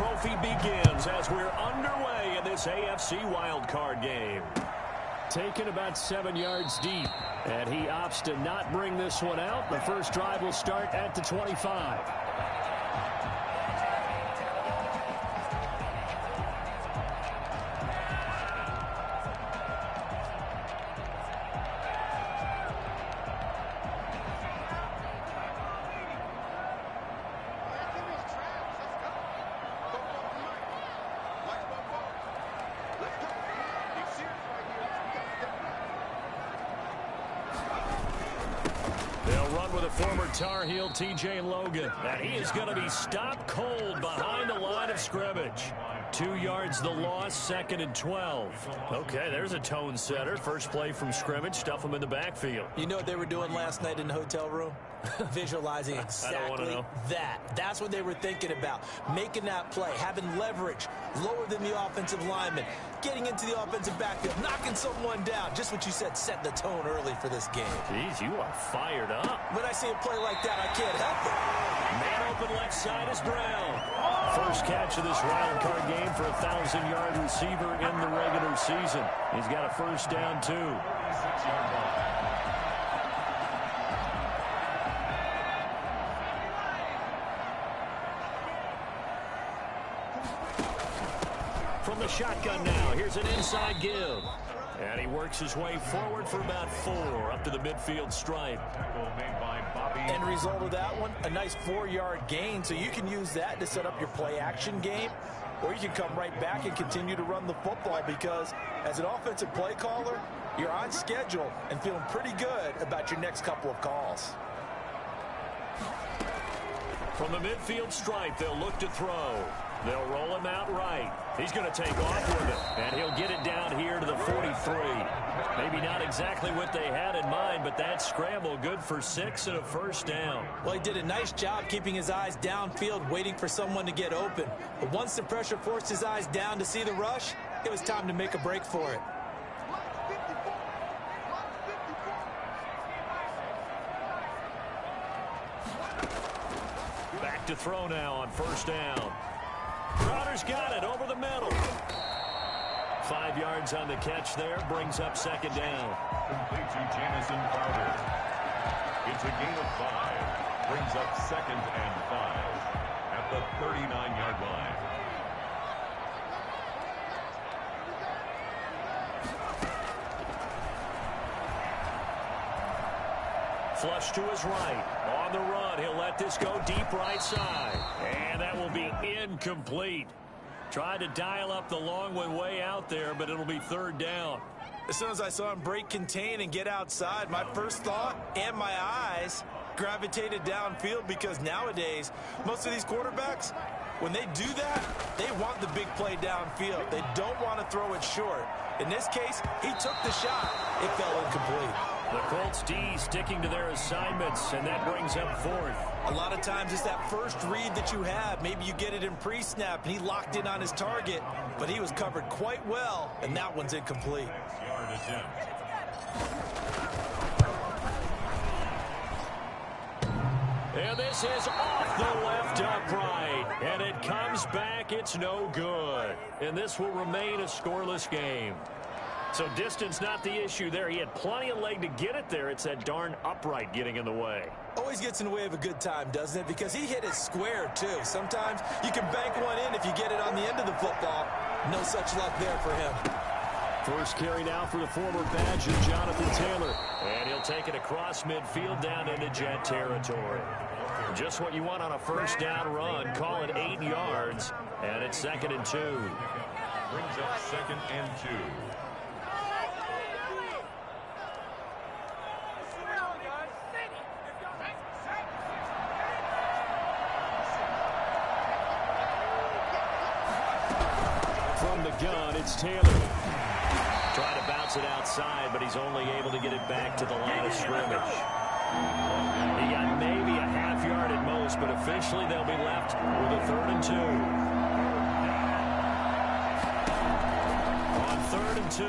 trophy begins as we're underway in this AFC wildcard game. Taken about 7 yards deep, and he opts to not bring this one out. The first drive will start at the 25. Former Tar Heel TJ Logan, and he is going to be stopped cold behind the line of scrimmage. 2 yards the loss, 2nd and 12. Okay, there's a tone setter. First play from scrimmage, stuff him in the backfield. You know what they were doing last night in the hotel room? Visualizing exactly that. That's what they were thinking about. Making that play, having leverage, lower than the offensive lineman, getting into the offensive backfield, knocking someone down. Just what you said, set the tone early for this game. Jeez, you are fired up. When I see a play like that, I can't help it. Man open left side is Brown. First catch of this wild card game for a 1,000-yard receiver in the regular season. He's got a first down, too. 6-yard line. From the shotgun now, here's an inside give. And he works his way forward for about 4 up to the midfield stripe. End result of that one, a nice 4-yard gain, so you can use that to set up your play-action game, or you can come right back and continue to run the football because as an offensive play caller, you're on schedule and feeling pretty good about your next couple of calls. From the midfield stripe, they'll look to throw. They'll roll him out right. He's going to take off with it, and he'll get it down here to the 43. Maybe not exactly what they had in mind, but that scramble good for 6 and a first down. Well, he did a nice job keeping his eyes downfield, waiting for someone to get open. But once the pressure forced his eyes down to see the rush, it was time to make a break for it. Back to throw now on first down. Crowder's got it over the middle. 5 yards on the catch there, brings up 2nd down. Complete to Jamison Crowder. It's a gain of 5. Brings up 2nd and 5 at the 39-yard line. Flush to his right. On the run, he'll let this go deep right side. And that will be incomplete. Tried to dial up the long one way out there, but it'll be 3rd down. As soon as I saw him break contain and get outside, my first thought and my eyes gravitated downfield because nowadays, most of these quarterbacks, when they do that, they want the big play downfield. They don't want to throw it short. In this case, he took the shot. It fell incomplete. The Colts D sticking to their assignments, and that brings up 4th. A lot of times it's that first read that you have. Maybe you get it in pre-snap, and he locked in on his target, but he was covered quite well, and that one's incomplete. And this is off the left upright, and it comes back. It's no good. And this will remain a scoreless game. So distance not the issue there. He had plenty of leg to get it there. It's that darn upright getting in the way. Always gets in the way of a good time, doesn't it? Because he hit it square, too. Sometimes you can bank one in if you get it on the end of the football. No such luck there for him. First carry now for the former Badger, Jonathan Taylor. And he'll take it across midfield down into Jet territory. Just what you want on a first down run. Call it 8 yards. And it's 2nd and 2. Brings up 2nd and 2. From the gun, it's Taylor. Trying to bounce it outside, but he's only able to get it back to the line of scrimmage. He got maybe a half yard at most, but officially they'll be left with a 3rd and 2. On 3rd and 2,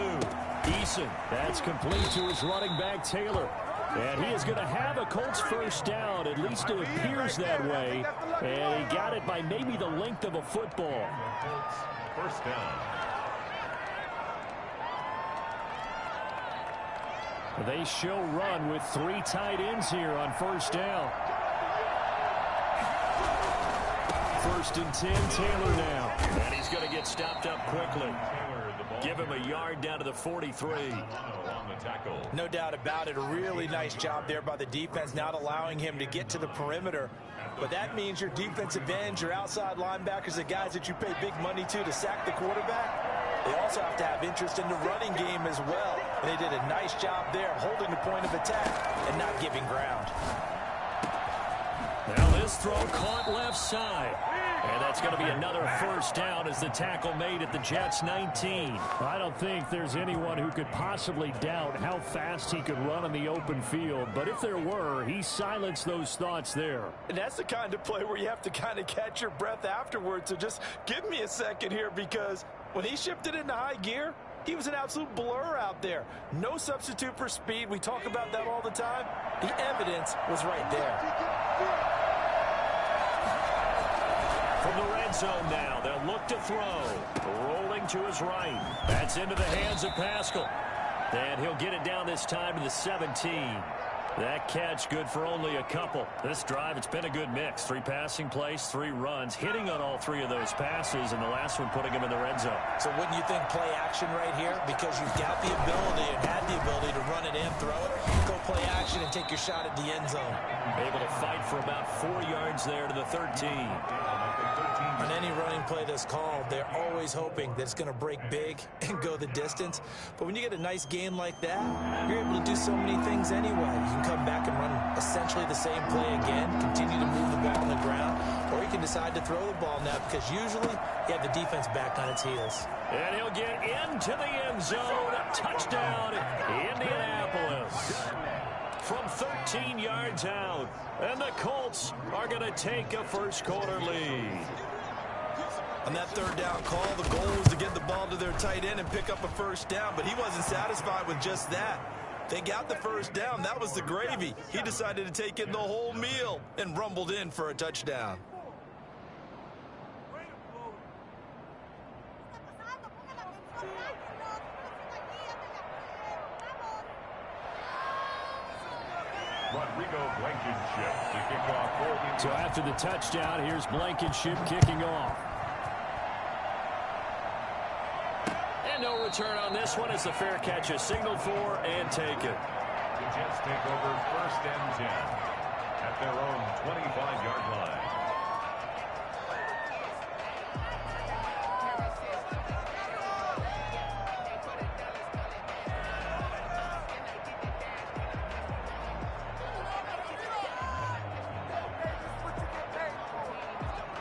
Eason. That's complete to his running back, Taylor. And he is going to have a Colts first down. At least it appears that way. And he got it by maybe the length of a football. First down. They shall run with 3 tight ends here on first down. First and 10, Taylor now. And he's going to get stopped up quickly. Give him a yard down to the 43. No doubt about it. A really nice job there by the defense, not allowing him to get to the perimeter. But that means your defensive ends, your outside linebackers, the guys that you pay big money to sack the quarterback, they also have to have interest in the running game as well. And they did a nice job there holding the point of attack and not giving ground. Now this throw caught left side. And that's going to be another first down as the tackle made at the Jets' 19. I don't think there's anyone who could possibly doubt how fast he could run in the open field. But if there were, he silenced those thoughts there. And that's the kind of play where you have to kind of catch your breath afterwards. So just give me a second here, because when he shifted into high gear, he was an absolute blur out there. No substitute for speed. We talk about that all the time. The evidence was right there. From the red zone now, they'll look to throw. Rolling to his right. That's into the hands of Pascal. And he'll get it down this time to the 17. That catch good for only a couple. This drive, it's been a good mix. 3 passing plays, 3 runs, hitting on all 3 of those passes, and the last one putting him in the red zone. So wouldn't you think play action right here? Because you've got the ability and had the ability to run it and throw it. Go play action and take your shot at the end zone. Able to fight for about 4 yards there to the 13. On any running play that's called, they're always hoping that it's going to break big and go the distance. But when you get a nice game like that, you're able to do so many things anyway. You can come back and run essentially the same play again, continue to move the ball on the ground, or you can decide to throw the ball now, because usually you have the defense back on its heels. And he'll get into the end zone. Touchdown, Indianapolis. From 13 yards out. And the Colts are going to take a first quarter lead. On that third down call, the goal was to get the ball to their tight end and pick up a first down, but he wasn't satisfied with just that. They got the first down. That was the gravy. He decided to take in the whole meal and rumbled in for a touchdown. So after the touchdown, here's Blankenship kicking off. And no return on this one as the fair catch is signaled for and taken. The Jets take over first and 10 at their own 25-yard line.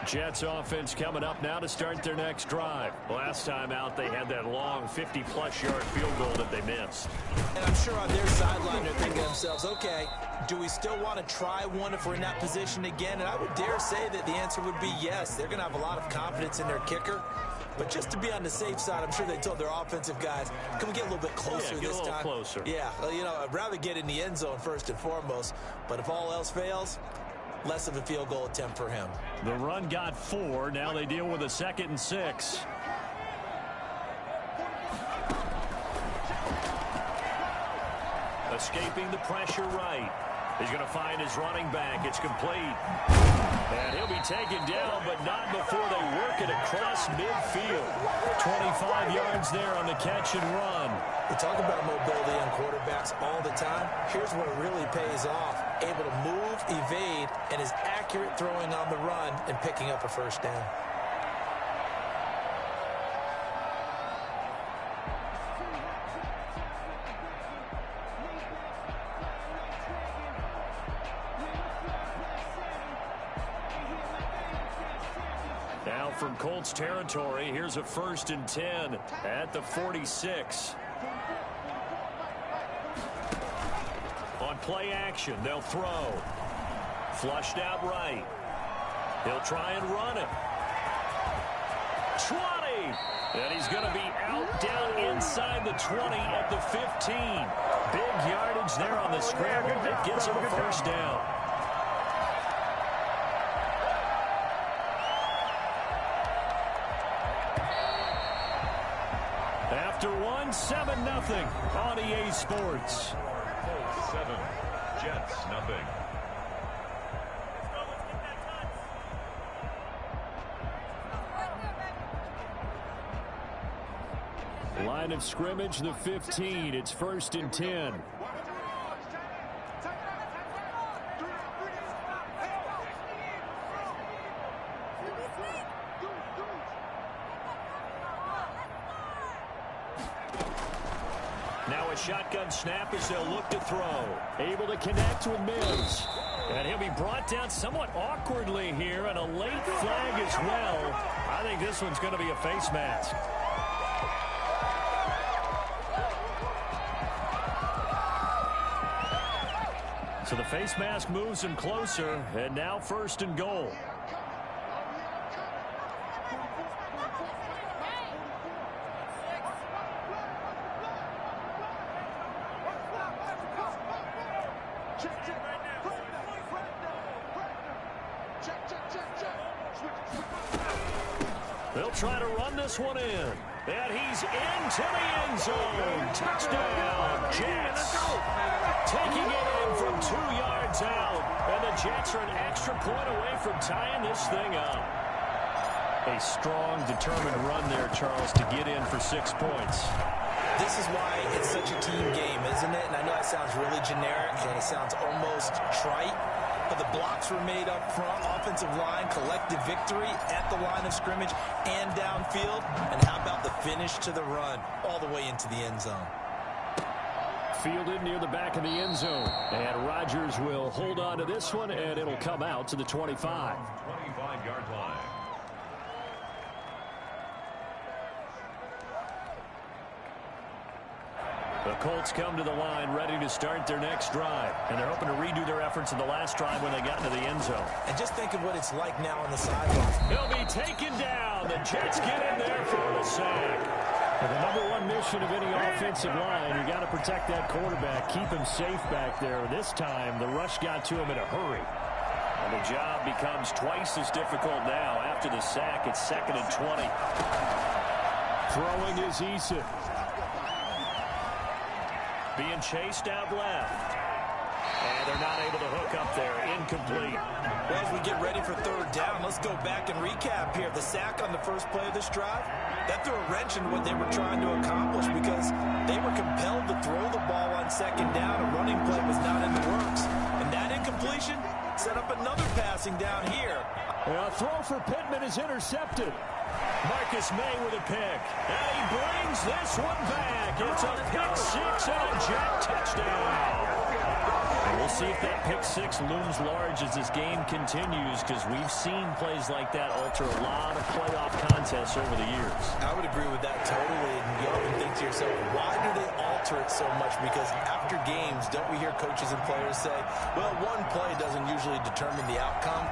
Jets offense coming up now to start their next drive. Last time out, they had that long 50-plus yard field goal that they missed. And I'm sure on their sideline they're thinking to themselves, okay, do we still want to try one if we're in that position again? And I would dare say that the answer would be yes. They're going to have a lot of confidence in their kicker. But just to be on the safe side, I'm sure they told their offensive guys, can we get a little bit closer this time? Get a little closer. Yeah, well, you know, I'd rather get in the end zone first and foremost. But if all else fails, less of a field goal attempt for him. The run got 4. Now they deal with a 2nd and 6. Escaping the pressure right. He's going to find his running back. It's complete. And he'll be taken down, but not before they work it across midfield. 25 yards there on the catch and run. We talk about mobility on quarterbacks all the time. Here's where it really pays off. Able to move, evade, and is accurate throwing on the run and picking up a first down. Now from Colts territory, here's a 1st and 10 at the 46. On play action, they'll throw. Flushed out right. He'll try and run it. 20! And he's going to be out down inside the 20 at the 15. Big yardage there on the scramble. It gives him a first down. After one, 7-0 on EA Sports. 7, Jets nothing. Line of scrimmage, the 15. It's 1st and 10. Now a shotgun snap as they'll look to throw. Able to connect with Mills. And he'll be brought down somewhat awkwardly here, and a late flag as well. I think this one's going to be a face mask. So the face mask moves him closer, and now 1st and goal. They'll try to run this one in. And he's into the end zone. Touchdown, Jets. Taking it in from 2 yards out. And the Jets are an extra point away from tying this thing up. A strong, determined run there, Charles, to get in for 6 points. This is why it's such a team game, isn't it? And I know that sounds really generic and it sounds almost trite, but the blocks were made up front, offensive line, collective victory at the line of scrimmage and downfield. And how about the finish to the run all the way into the end zone? Fielded near the back of the end zone. And Rodgers will hold on to this one, and it'll come out to the 25. 25-yard line. The Colts come to the line ready to start their next drive. And they're hoping to redo their efforts in the last drive when they got into the end zone. And just think of what it's like now on the sideline. He'll be taken down. The Jets get in there for the sack. And the #1 mission of any offensive line, you got to protect that quarterback, keep him safe back there. This time, the rush got to him in a hurry. And the job becomes twice as difficult now. After the sack, it's 2nd and 20. Throwing is Szn. Being chased out left. And they're not able to hook up there. Incomplete. Well, as we get ready for 3rd down, let's go back and recap here. The sack on the first play of this drive, that threw a wrench in what they were trying to accomplish because they were compelled to throw the ball on 2nd down. A running play was not in the works. And that incompletion set up another passing down here. A throw for Pittman is intercepted. Marcus May with a pick. And he brings this one back. It's a pick 6 and a Jet touchdown. We'll see if that pick 6 looms large as this game continues, because we've seen plays like that alter a lot of playoff contests over the years. I would agree with that totally. And you often think to yourself, why do they alter it so much? Because after games, don't we hear coaches and players say, well, one play doesn't usually determine the outcome.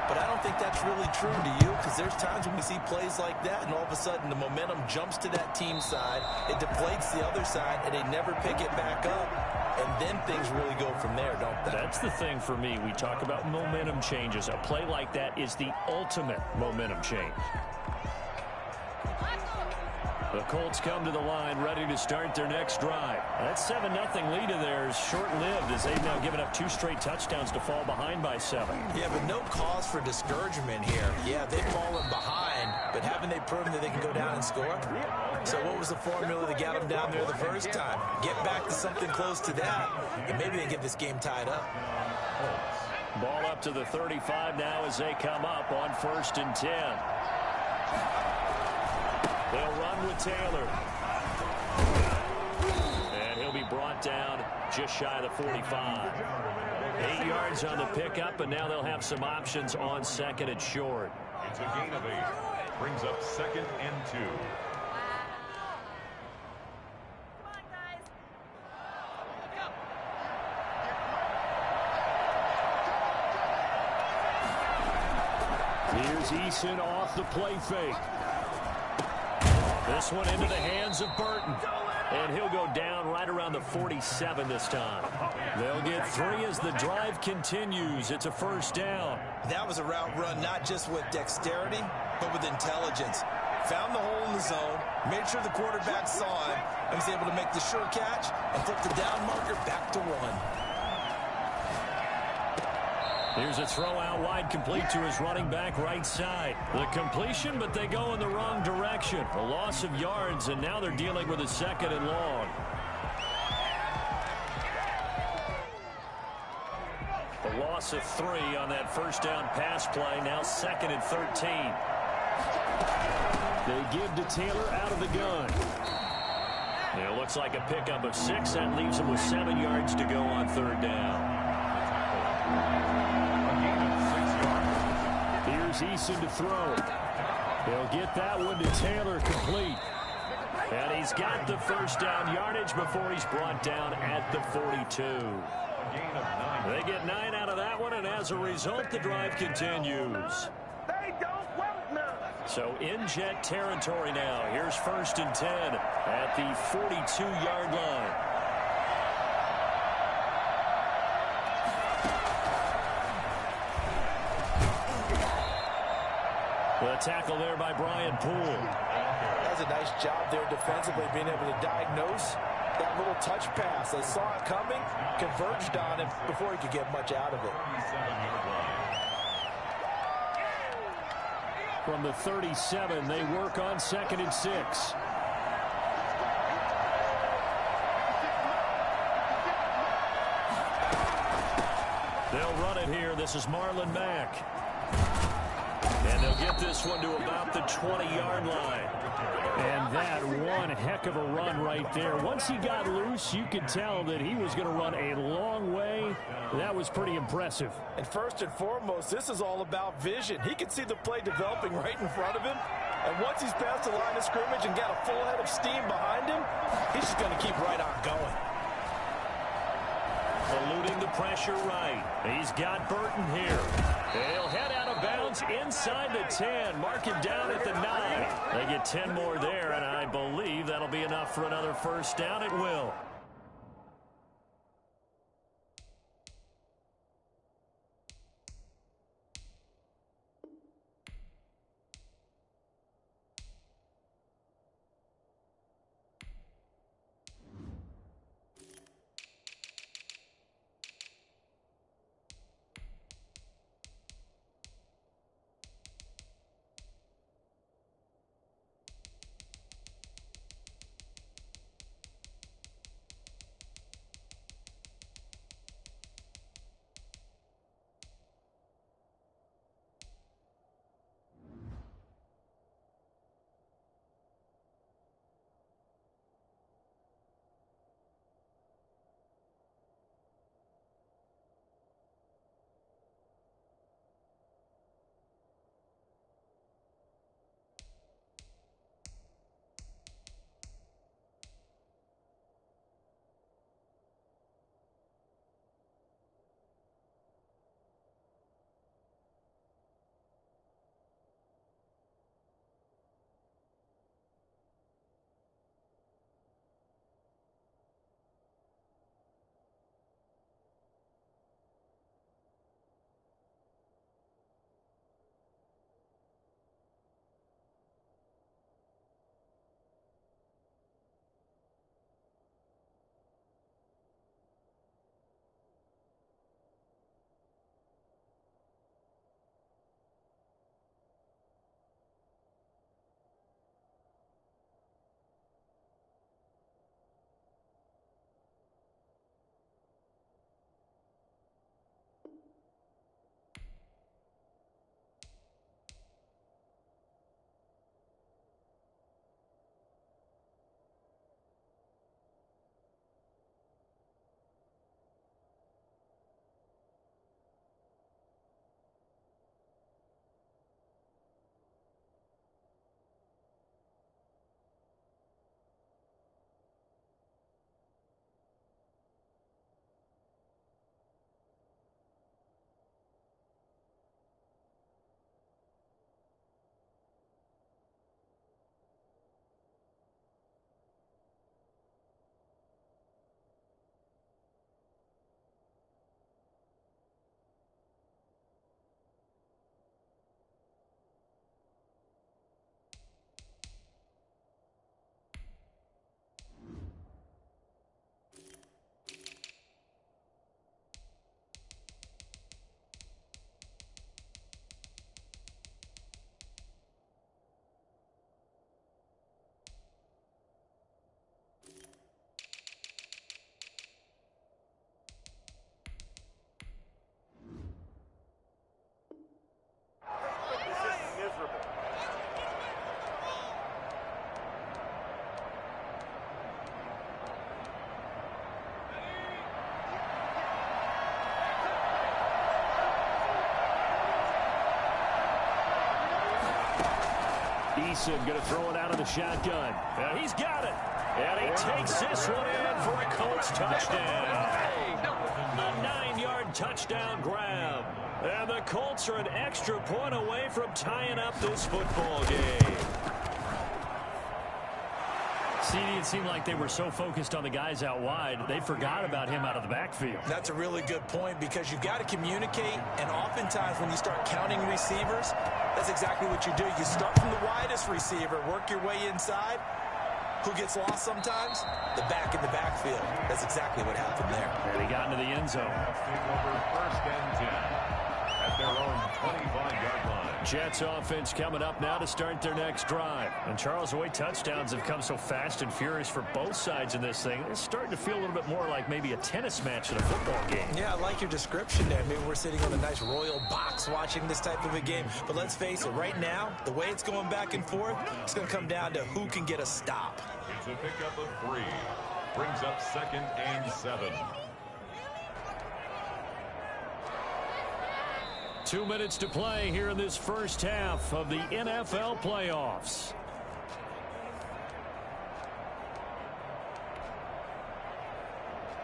But I don't think that's really true to you, because there's times when we see plays like that, and all of a sudden the momentum jumps to that team side, it deflates the other side, and they never pick it back up. And then things really go from there, don't they? That's the thing for me. We talk about momentum changes. A play like that is the ultimate momentum change. The Colts come to the line ready to start their next drive. That 7-0 lead of theirs short-lived as they've now given up 2 straight touchdowns to fall behind by 7. Yeah, but no cause for discouragement here. Yeah, they've fallen behind, but haven't they proven that they can go down and score? So what was the formula that got them down there the first time? Get back to something close to that, and maybe they get this game tied up. Ball up to the 35 now as they come up on 1st and 10. They'll run with Taylor. And he'll be brought down just shy of the 45. 8 yards on the pickup, and now they'll have some options on 2nd and short. It's a gain of 8. Brings up 2nd and 2. Here's Szn off the play fake. This one into the hands of Burton. And he'll go down right around the 47 this time. They'll get 3 as the drive continues. It's a first down. That was a route run not just with dexterity, but with intelligence. Found the hole in the zone, made sure the quarterback saw him, and was able to make the sure catch and flip the down marker back to run. Here's a throw out wide, complete to his running back right side. The completion, but they go in the wrong direction. A loss of yards, and now they're dealing with a 2nd and long. A loss of 3 on that first down pass play. Now 2nd and 13. They give to Taylor out of the gun. It looks like a pickup of 6. That leaves him with 7 yards to go on 3rd down. Here's Eason to throw. He'll get that one to Taylor, complete. And he's got the first down yardage before he's brought down at the 42. They get 9 out of that one, and as a result, the drive continues. So in Jet territory now. Here's 1st and 10 at the 42-yard line. The tackle there by Brian Poole. That's a nice job there defensively, being able to diagnose that little touch pass. They saw it coming, converged on him before he could get much out of it. From the 37, they work on 2nd and 6. They'll run it here. This is Marlon Mack. And they'll get this one to about the 20-yard line. And that one heck of a run right there. Once he got loose, you could tell that he was going to run a long way. That was pretty impressive. And first and foremost, this is all about vision. He can see the play developing right in front of him. And once he's past the line of scrimmage and got a full head of steam behind him, he's just going to keep right on going. Eluding the pressure right. He's got Burton here. He'll head out of bounds inside the 10. Mark him down at the 9. They get 10 more there, and I believe that'll be enough for another first down. It will. Eason going to throw it out of the shotgun. And he's got it. And he takes this one in for a Colts touchdown. A 9-yard touchdown grab. And the Colts are an extra point away from tying up this football game. CD, it seemed like they were so focused on the guys out wide, they forgot about him out of the backfield. That's a really good point because you've got to communicate, and oftentimes when you start counting receivers, that's exactly what you do. You start from the widest receiver, work your way inside. Who gets lost sometimes? The back in the backfield. That's exactly what happened there. And he got into the end zone. Over 1st and 10 at their own 25-yard line. Jets offense coming up now to start their next drive. And Charles, the way touchdowns have come so fast and furious for both sides in this thing, it's starting to feel a little bit more like maybe a tennis match in a football game. Yeah, I like your description there. Maybe we're sitting on a nice royal box watching this type of a game. But let's face it, right now, the way it's going back and forth, it's going to come down to who can get a stop. It's a pickup of 3. Brings up 2nd and 7. 2 minutes to play here in this first half of the NFL playoffs.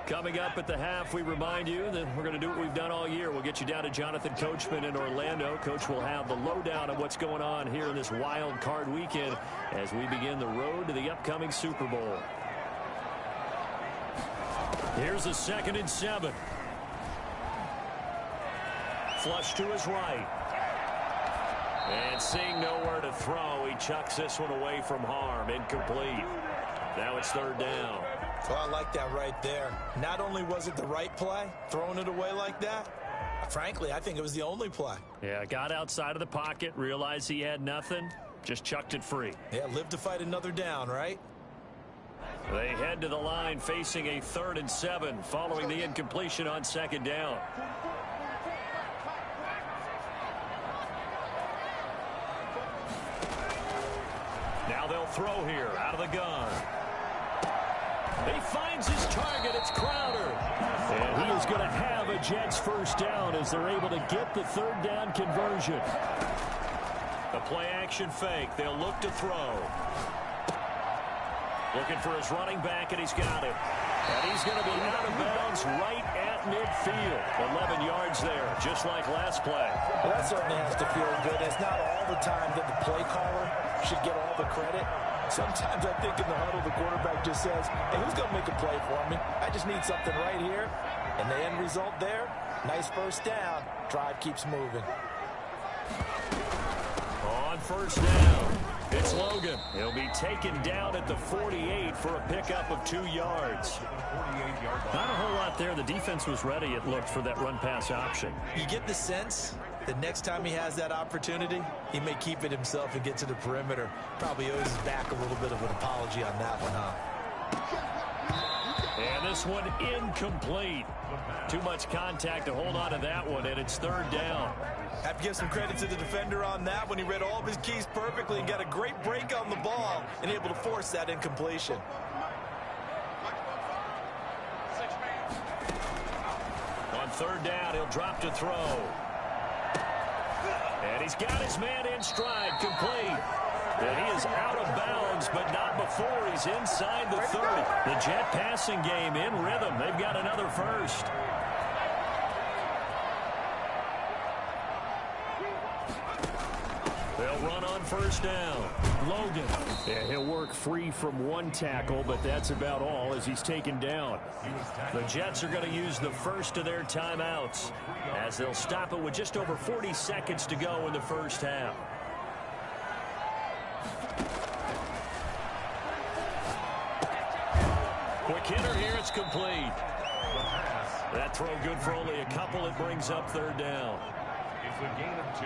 Coming up at the half, we remind you that we're going to do what we've done all year. We'll get you down to Jonathan Coachman in Orlando. Coach will have the lowdown of what's going on here in this wild card weekend as we begin the road to the upcoming Super Bowl. Here's a 2nd and 7. Flush to his right. And seeing nowhere to throw, he chucks this one away from harm. Incomplete. Now it's 3rd down. Well, I like that right there. Not only was it the right play, throwing it away like that, frankly, I think it was the only play. Yeah, got outside of the pocket, realized he had nothing, just chucked it free. Yeah, live to fight another down, right? They head to the line facing a 3rd and 7 following the incompletion on 2nd down. Now they'll throw here out of the gun. He finds his target. It's Crowder. And he is going to have a Jets 1st down as they're able to get the 3rd down conversion. A play-action fake. They'll look to throw. Looking for his running back, and he's got it. And he's going to be out of bounds right at midfield. 11 yards there, just like last play. Well, that certainly has to feel good. It's not all the time that the play caller should get all the credit. Sometimes I think in the huddle, the quarterback just says, hey, who's going to make a play for me? I just need something right here. And the end result there, nice 1st down. Drive keeps moving. On 1st down, it's Logan. He'll be taken down at the 48 for a pickup of 2 yards. Not a whole lot there. The defense was ready, it looked, for that run-pass option. You get the sense that next time he has that opportunity, he may keep it himself and get to the perimeter. Probably owes his back a little bit of an apology on that one, huh? And this one incomplete. Too much contact to hold on to that one, and it's 3rd down. Have to give some credit to the defender on that when he read all of his keys perfectly and got a great break on the ball and able to force that incompletion. On 3rd down, he'll drop to throw. And he's got his man in stride, complete. And he is out of bounds, but not before he's inside the 30. The Jet passing game in rhythm. They've got another 1st. They'll run on 1st down. Logan. Yeah, he'll work free from 1 tackle, but that's about all as he's taken down. The Jets are going to use the 1st of their timeouts as they'll stop it with just over 40 seconds to go in the 1st half. Quick hitter here. It's complete. That throw good for only a couple. It brings up 3rd down. It's a gain of 2.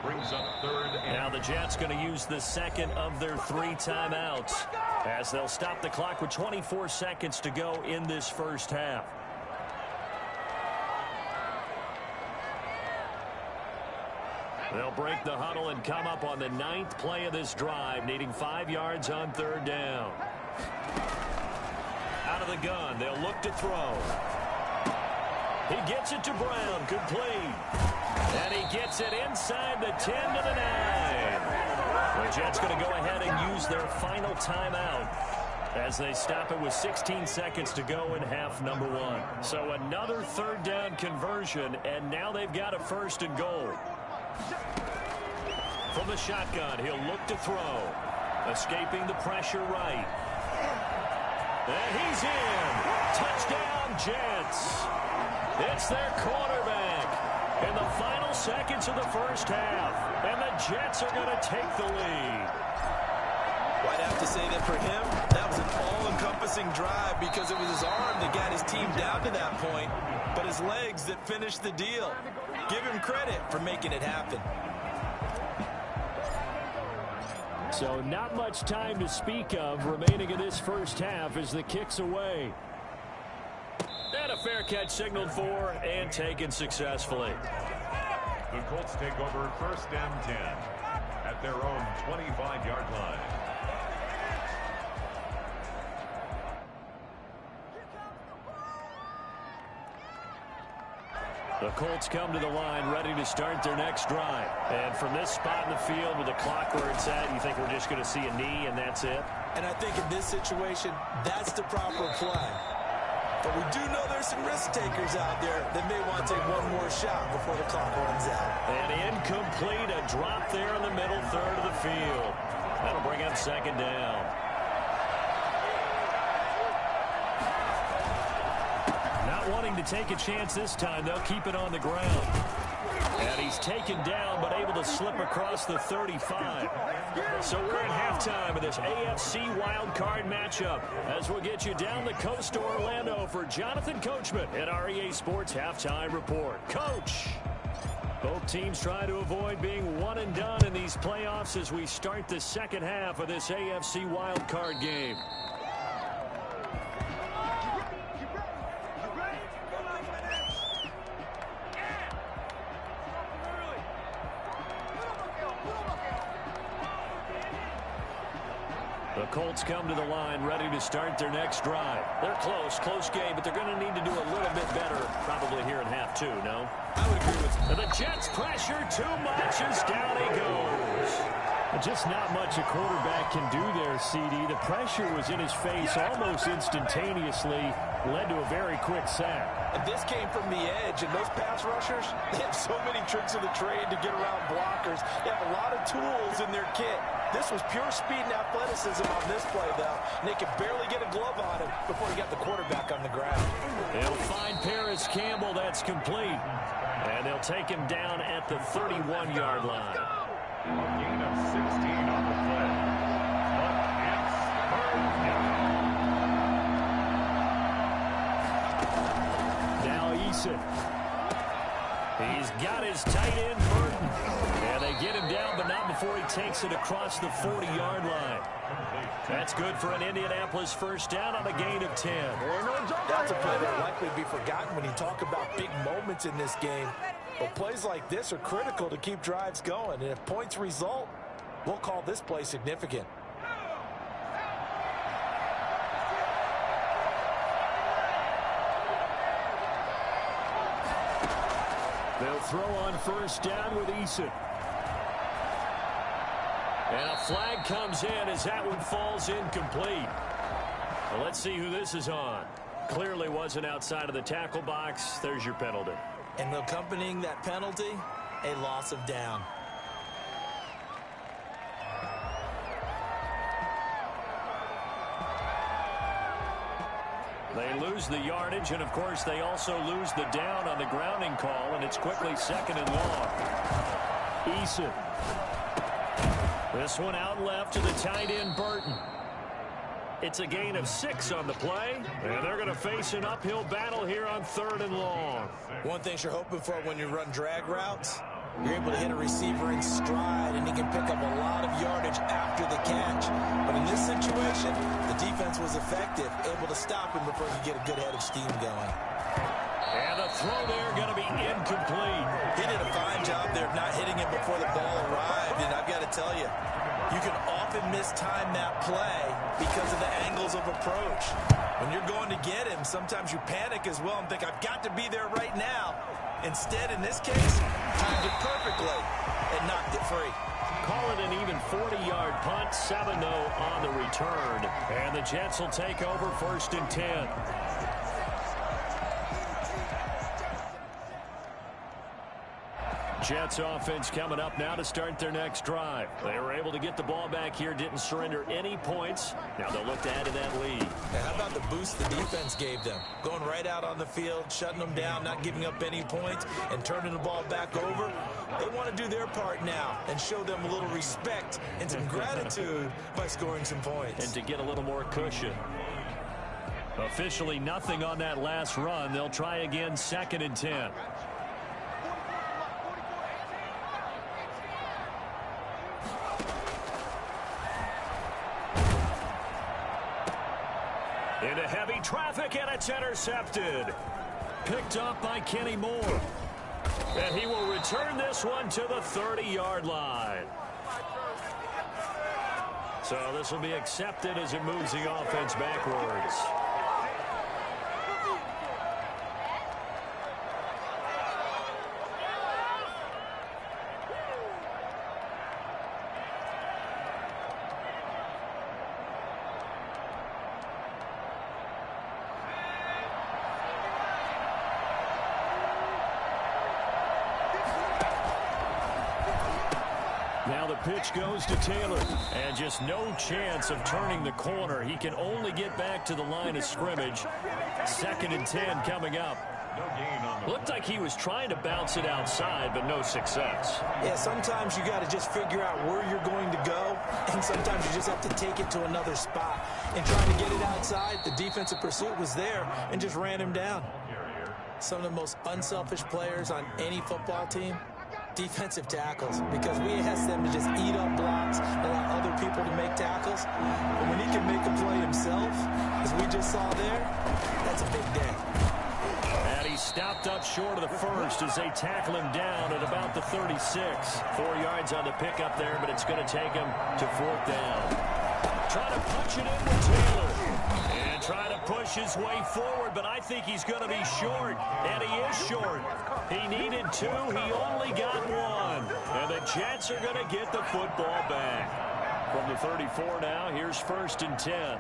Brings up 3rd and... Now the Jets going to use the 2nd of their 3 timeouts as they'll stop the clock with 24 seconds to go in this 1st half. They'll break the huddle and come up on the 9th play of this drive, needing 5 yards on 3rd down. Out of the gun, they'll look to throw. He gets it to Brown, complete. And he gets it inside the 10 to the 9. The Jets going to go ahead and use their final timeout as they stop it with 16 seconds to go in half number one. So another third down conversion, and now they've got a 1st and goal. From the shotgun, he'll look to throw. Escaping the pressure right. And he's in. Touchdown, Jets. It's their quarterback in the final seconds of the first half. And the Jets are going to take the lead. Well, I'd have to say that for him, that was an all-encompassing drive because it was his arm that got his team down to that point, but his legs that finished the deal. Give him credit for making it happen. So not much time to speak of remaining in this first half as the kick's away. And a fair catch signaled for and taken successfully. The Colts take over 1st and 10 at their own 25-yard line. The Colts come to the line ready to start their next drive. And from this spot in the field with the clock where it's at, you think we're just going to see a knee and that's it? And I think in this situation, that's the proper play. But we do know there's some risk takers out there that may want to take one more shot before the clock runs out. And incomplete, a drop there in the middle third of the field. That'll bring up 2nd down. Not wanting to take a chance this time, they'll keep it on the ground. And he's taken down, but able to slip across the 35. So we're at halftime of this AFC wildcard matchup as we'll get you down the coast to Orlando for Jonathan Coachman at our EA Sports Halftime Report. Coach! Both teams try to avoid being one and done in these playoffs as we start the second half of this AFC wildcard game. The Colts come to the line ready to start their next drive. They're close game, but they're going to need to do a little bit better probably here in half two, no? I would agree with you. And the Jets pressure too much as down he goes. Just not much a quarterback can do there, CD. The pressure was in his face almost instantaneously, led to a very quick sack. And this came from the edge, and those pass rushers, they have so many tricks of the trade to get around blockers. They have a lot of tools in their kit. This was pure speed and athleticism on this play, though, and they could barely get a glove on him before he got the quarterback on the ground. They'll find Paris Campbell. That's complete. And they'll take him down at the 31-yard line. A gain of 16 on the play. But it's third down. Now Eason. He's got his tight end Burton. And they get him down, but not before he takes it across the 40-yard line. That's good for an Indianapolis first down on a gain of 10. That's a play that will likely be forgotten when you talk about big moments in this game. But plays like this are critical to keep drives going. And if points result, we'll call this play significant. They'll throw on first down with Eason. And a flag comes in as that one falls incomplete. Well, let's see who this is on. Clearly wasn't outside of the tackle box. There's your penalty. And accompanying that penalty, a loss of down. They lose the yardage, and of course they also lose the down on the grounding call, and it's quickly 2nd and long. Eason. This one out left to the tight end Burton. It's a gain of 6 on the play, and they're going to face an uphill battle here on 3rd and long. One thing you're hoping for when you run drag routes, you're able to hit a receiver in stride, and he can pick up a lot of yardage after the catch. But in this situation, the defense was effective, able to stop him before he could get a good head of steam going. And the throw there going to be incomplete. He did a fine job there of not hitting him before the ball arrived, and I've got to tell you, you can often mistime that play because of the angles of approach. When you're going to get him, sometimes you panic as well and think, I've got to be there right now. Instead, in this case, timed it perfectly. and knocked it free. Call it an even 40-yard punt, 7-0 on the return. And the Jets will take over 1st and 10. Jets offense coming up now to start their next drive. They were able to get the ball back here, didn't surrender any points. Now they'll look to add to that lead. Now, how about the boost the defense gave them? Going right out on the field, shutting them down, not giving up any points, and turning the ball back over. They want to do their part now and show them a little respect and some gratitude by scoring some points. And to get a little more cushion. Officially nothing on that last run. They'll try again, 2nd and 10. Into heavy traffic, and it's intercepted. Picked up by Kenny Moore. And he will return this one to the 30-yard line. So this will be accepted as it moves the offense backwards. Now the pitch goes to Taylor, and just no chance of turning the corner. He can only get back to the line of scrimmage. 2nd and 10 coming up. Looked like he was trying to bounce it outside, but no success. Yeah, sometimes you got to just figure out where you're going to go, and sometimes you just have to take it to another spot. And trying to get it outside, the defensive pursuit was there and just ran him down. Some of the most unselfish players on any football team, defensive tackles, because we ask them to just eat up blocks and allow other people to make tackles. But when he can make a play himself, as we just saw there, that's a big day. And he stopped up short of the first as they tackle him down at about the 36. 4 yards on the pickup there, but it's going to take him to 4th down. Trying to punch it in with Taylor. And trying to push his way forward, but I think he's going to be short. And he is short. He needed 2. He only got 1. And the Jets are going to get the football back. From the 34 now, here's 1st and 10.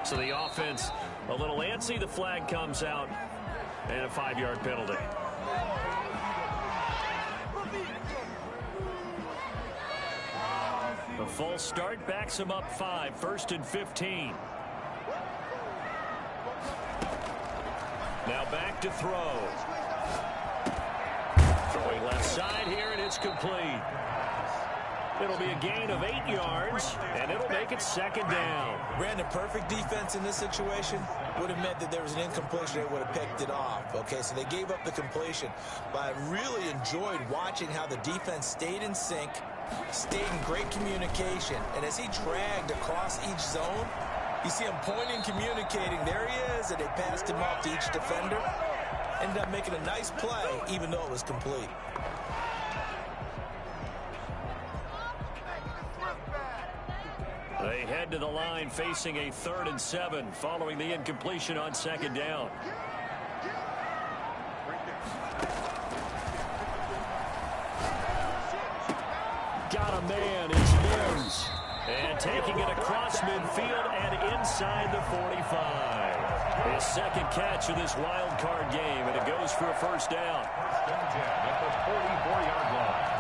So the offense a little antsy. The flag comes out. And a 5-yard penalty. A false start backs him up 5. 1st and 15. Now back to throw. Throwing left side here, and it's complete. It'll be a gain of 8 yards, and it'll make it 2nd down. Ran a perfect defense in this situation. Would have meant that there was an incompletion. They would have picked it off. Okay, so they gave up the completion. But I really enjoyed watching how the defense stayed in sync, stayed in great communication. And as he dragged across each zone, you see him pointing, communicating. There he is, and they passed him off to each defender. Ended up making a nice play, even though it was complete. They head to the line facing a 3rd and 7 following the incompletion on 2nd down. Got a man, it's Mims. And taking it across midfield and inside the 45. His 2nd catch of this wild card game, and it goes for a 1st down. At the 44-yard line.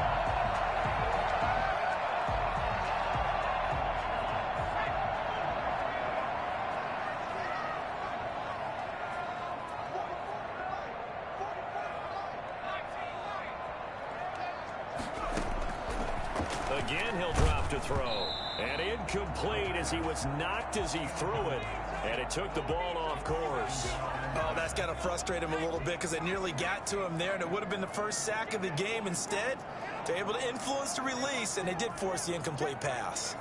Again, he'll drop to throw. And incomplete as he was knocked as he threw it. And it took the ball off course. Oh, that's got to frustrate him a little bit because they nearly got to him there, and it would have been the first sack of the game. Instead, they're able to influence the release, and they did force the incomplete pass.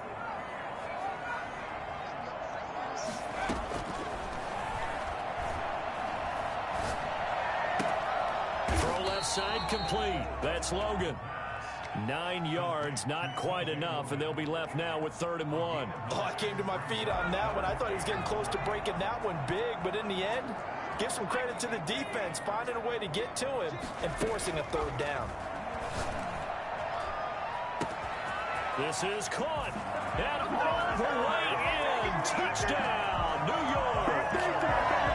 Throw left side complete. That's Logan. 9 yards, not quite enough, and they'll be left now with 3rd and 1. Oh, I came to my feet on that one. I thought he was getting close to breaking that one big, but in the end, Give some credit to the defense, finding a way to get to him and forcing a third down. This is caught. And all the way in. Touchdown, New York.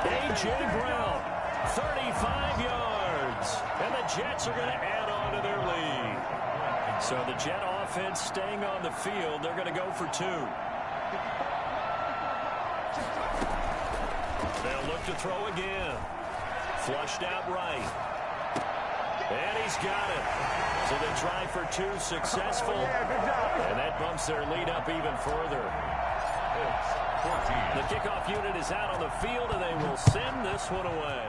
A.J. Brown, 35 yards. And the Jets are going to add on to their lead. So the Jet offense staying on the field. They're going to go for 2. They'll look to throw again. Flushed out right. And he's got it. So they try for 2, successful. And that bumps their lead up even further. The kickoff unit is out on the field, and they will send this one away.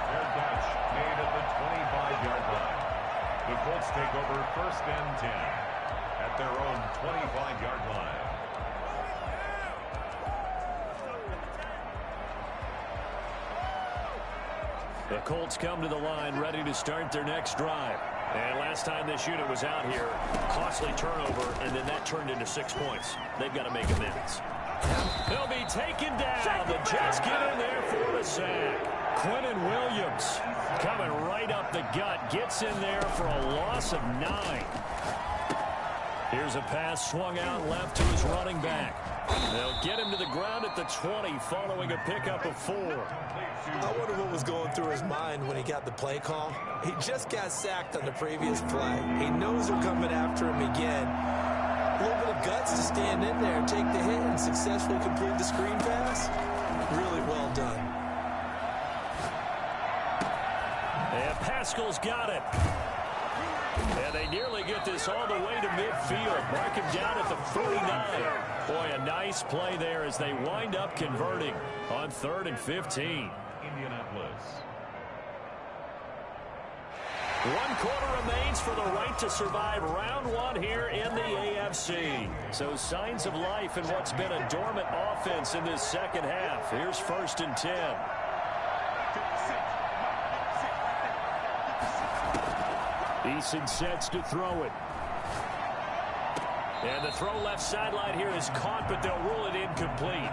Their catch made at the 25-yard line. The Colts take over 1st and 10 at their own 25-yard line. The Colts come to the line ready to start their next drive. And last time this unit was out here, costly turnover, and then that turned into 6 points. They've got to make amends. He'll be taken down. The Jets get in there for the sack. Quentin Williams coming right up the gut. Gets in there for a loss of 9. Here's a pass swung out left to his running back. They'll get him to the ground at the 20 following a pickup of 4. I wonder what was going through his mind when he got the play call. He just got sacked on the previous play. He knows they're coming after him again. A little bit of guts to stand in there, take the hit, and successfully complete the screen pass. Really well done. And Pascal's got it. And they nearly get this all the way to midfield. Mark him down at the 49. Boy, a nice play there as they wind up converting on 3rd and 15. Indianapolis. 1 quarter remains for the right to survive round 1 here in the AFC. So signs of life in what's been a dormant offense in this second half. Here's 1st and 10. Eason sets to throw it. And the throw left sideline here is caught, but they'll rule it incomplete.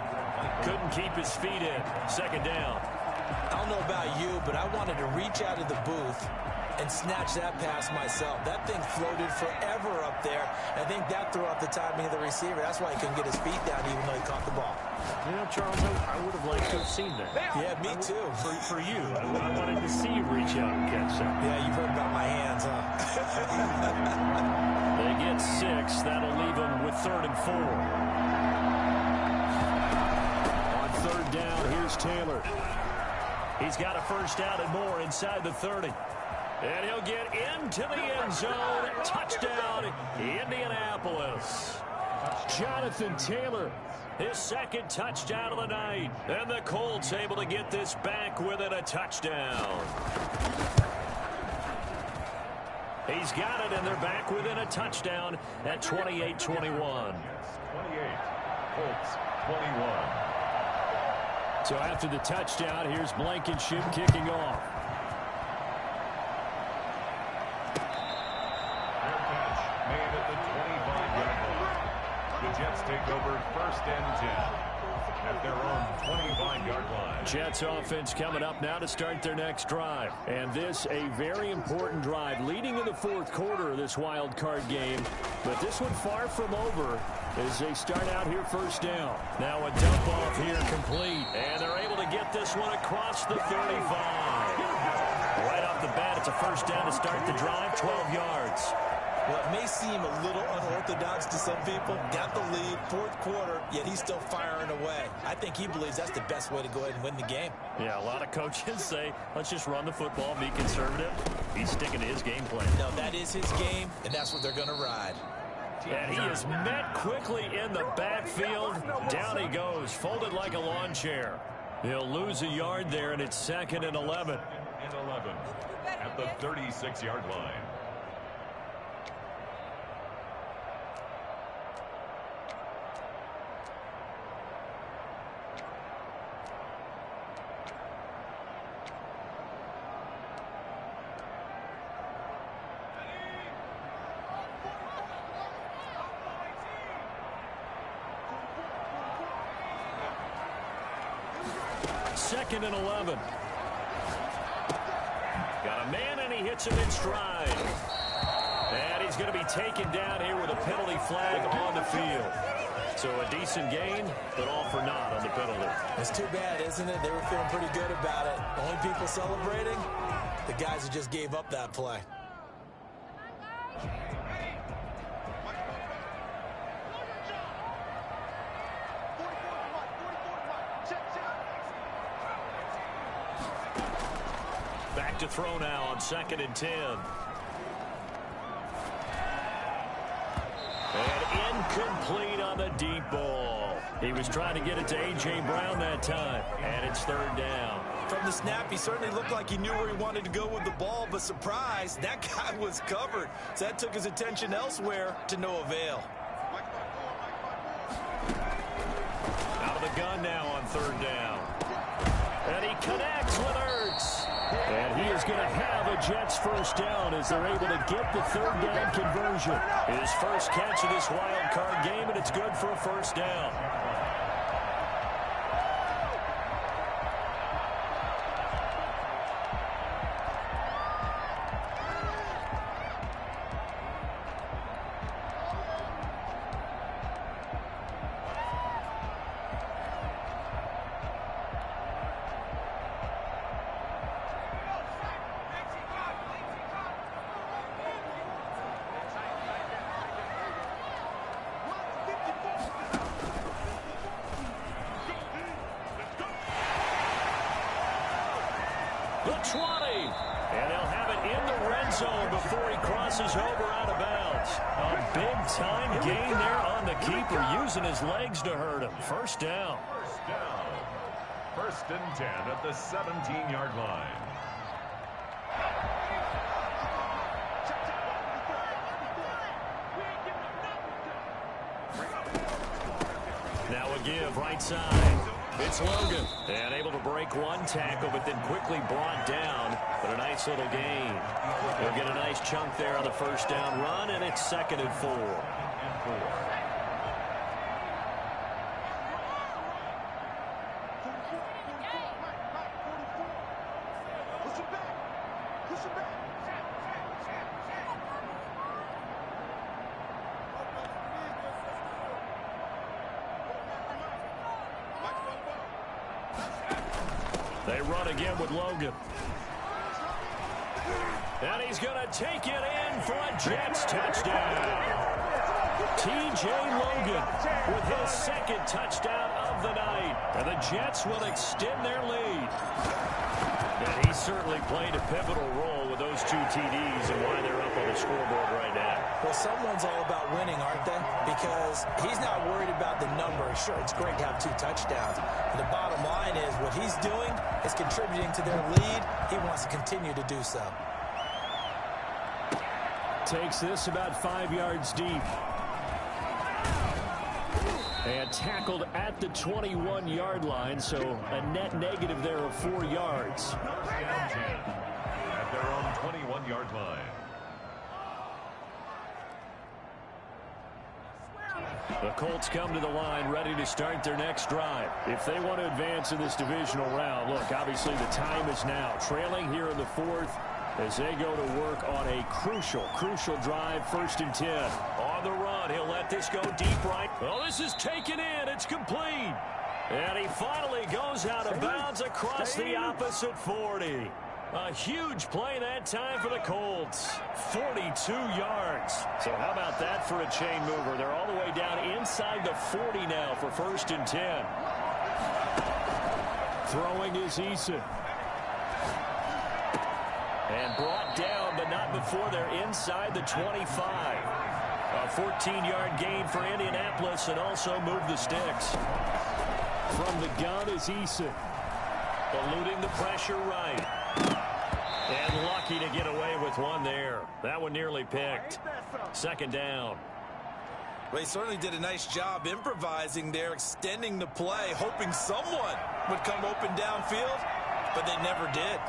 Couldn't keep his feet in. 2nd down. I don't know about you, but I wanted to reach out of the booth and snatch that pass myself. That thing floated forever up there. I think that threw off the timing of the receiver. That's why he couldn't get his feet down even though he caught the ball. You know, Charles, I would have liked to have seen that. Yeah, me too. For you, I wanted to see you reach out and catch that. Yeah, you've heard about my hands, huh? They get 6. That'll leave them with 3rd and 4. On 3rd down, here's Taylor. He's got a 1st down and more inside the 30. And he'll get into the end zone. Touchdown, Indianapolis. Jonathan Taylor, his 2nd touchdown of the night. And the Colts able to get this back within a touchdown. He's got it, and they're back within a touchdown at 28-21. 28. Colts 21. So after the touchdown, here's Blankenship kicking off. Their catch made at the 25-yard line. The Jets take over 1st and 10 at their own 25-yard line. Jets offense coming up now to start their next drive. And this a very important drive leading in the 4th quarter of this wild card game. But this one far from over as they start out here 1st down. Now a dump off here complete. And they're able to get this one across the 35. Right off the bat, it's a 1st down to start the drive, 12 yards. Well, it may seem a little unorthodox to some people. Got the lead, 4th quarter, yet he's still firing away. I think he believes that's the best way to go ahead and win the game. Yeah, a lot of coaches say, let's just run the football, be conservative. He's sticking to his game plan. No, that is his game, and that's what they're going to ride. And he is met quickly in the backfield. Down he goes, folded like a lawn chair. He'll lose a yard there, and it's 2nd and 11. And 11 at the 36-yard line. 2nd and 11. Got a man, and he hits him in stride. And he's going to be taken down here with a penalty flag on the field. So a decent gain, but all for naught on the penalty. It's too bad, isn't it? They were feeling pretty good about it. Only people celebrating, the guys who just gave up that play. Back to throw now on 2nd and 10. And incomplete on the deep ball. He was trying to get it to A.J. Brown that time, and it's 3rd down. From the snap, he certainly looked like he knew where he wanted to go with the ball, but surprise, that guy was covered. So that took his attention elsewhere to no avail. Out of the gun now on 3rd down. And he connects with Ertz. And he is going to have a Jets first down as they're able to get the 3rd down conversion. His first catch of this wild card game, and it's good for a first down. The 20. And they'll have it in the red zone before he crosses over out of bounds. A big-time gain there on the keeper, using his legs to hurt him. First down. First down. 1st and 10 at the 17-yard line. Now a give right side. It's Logan. And able to break one tackle, but then quickly brought down. But a nice little gain. He'll get a nice chunk there on the first down run, and it's 2nd and 4. They run again with Logan. And he's going to take it in for a Jets touchdown. T.J. Logan with his 2nd touchdown of the night. And the Jets will extend their lead. And he certainly played a pivotal role with those 2 TDs and why they're up on the scoreboard right now. Well, someone's all about winning, aren't they? Because he's not worried about the number. Sure, it's great to have 2 touchdowns. But the bottom line is what he's doing is contributing to their lead. He wants to continue to do so. Takes this about 5 yards deep. And tackled at the 21-yard line, so a net negative there of 4 yards. At their own 21-yard line. The Colts come to the line ready to start their next drive. If they want to advance in this divisional round, look, obviously the time is now. Trailing here in the 4th as they go to work on a crucial drive, 1st and 10. On the run, he'll let this go deep right. Well, this is taken in. It's complete. And he finally goes out of bounds across the opposite 40. A huge play that time for the Colts. 42 yards. So how about that for a chain mover? They're all the way down inside the 40 now for 1st and 10. Throwing is Eason. And brought down, but not before they're inside the 25. A 14-yard gain for Indianapolis, and also move the sticks. From the gun is Eason. Eluding the pressure right. And lucky to get away with one there. That one nearly picked. 2nd down. Well, he certainly did a nice job improvising there, extending the play, hoping someone would come open downfield, but they never did.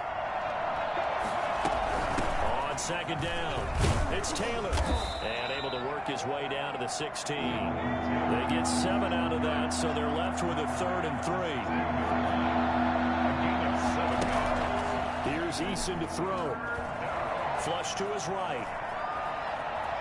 On 2nd down, it's Taylor. And able to work his way down to the 16. They get 7 out of that, so they're left with a 3rd and 3. Here's Eason to throw. Flush to his right.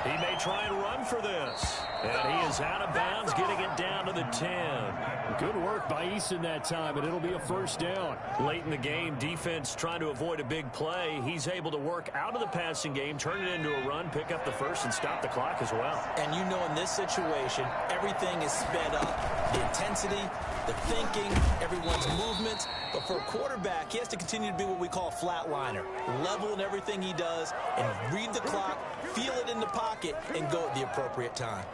He may try and run for this. And he is out of bounds, getting it down to the 10. Good work by Eason that time, and it'll be a first down. Late in the game, defense trying to avoid a big play. He's able to work out of the passing game, turn it into a run, pick up the first, and stop the clock as well. And you know in this situation, everything is sped up. The intensity, the thinking, everyone's movements. But for a quarterback, he has to continue to be what we call a flatliner. Level in everything he does and read the clock, feel it in the pocket, and go at the appropriate time.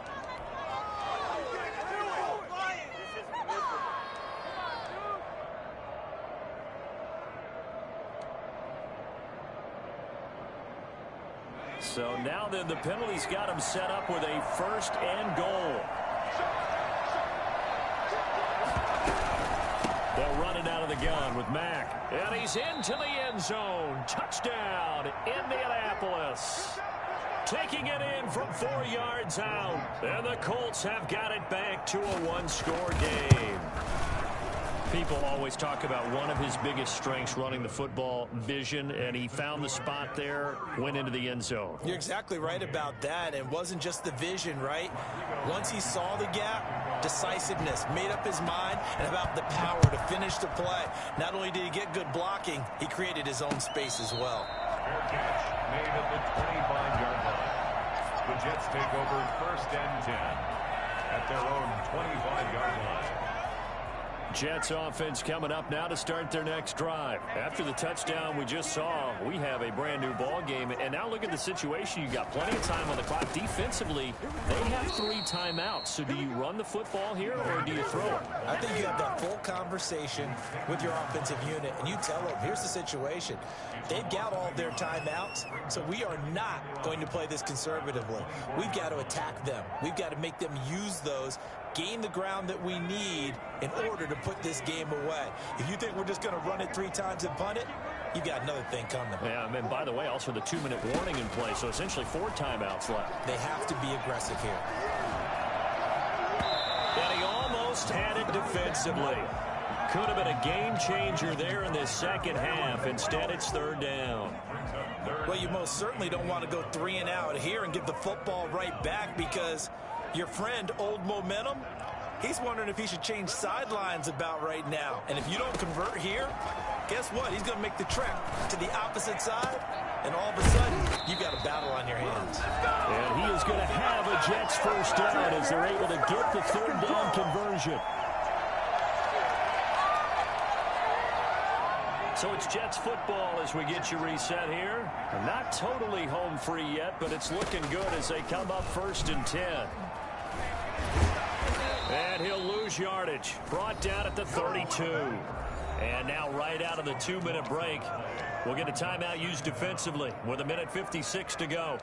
So now then the penalty's got him set up with a first and goal. They'll run it out of the gun with Mack. And he's into the end zone. Touchdown, Indianapolis. Taking it in from 4 yards out. And the Colts have got it back to a one-score game. People always talk about one of his biggest strengths, running the football, vision, and he found the spot there, went into the end zone. You're exactly right about that. It wasn't just the vision, right? Once he saw the gap, decisiveness, made up his mind, and about the power to finish the play. Not only did he get good blocking, he created his own space as well. Fair catch made at the 25-yard line. The Jets take over first and 10 at their own 25-yard line. Jets offense coming up now to start their next drive. After the touchdown we just saw, we have a brand new ball game. And now look at the situation. You've got plenty of time on the clock. Defensively, they have 3 timeouts. So do you run the football here or do you throw it? I think you have that full conversation with your offensive unit, and you tell them, here's the situation. They've got all their timeouts, so we are not going to play this conservatively. We've got to attack them. We've got to make them use those, gain the ground that we need in order to put this game away. If you think we're just going to run it 3 times and punt it, you got another thing coming. Yeah, and by the way, also the 2-minute warning in play, so essentially 4 timeouts left. They have to be aggressive here. And he almost had it defensively. Could have been a game changer there in this second half. Instead, it's 3rd down. Well, you most certainly don't want to go 3 and out here and give the football right back, because your friend, Old Momentum, he's wondering if he should change sidelines about right now. And if you don't convert here, guess what? He's going to make the trek to the opposite side, and all of a sudden, you've got a battle on your hands. And he is going to have a Jets first down as they're able to get the 3rd down conversion. So it's Jets football as we get you reset here. Not totally home free yet, but it's looking good as they come up 1st and 10. And he'll lose yardage. Brought down at the 32. And now right out of the 2-minute break, we'll get a timeout used defensively with 1:56 to go.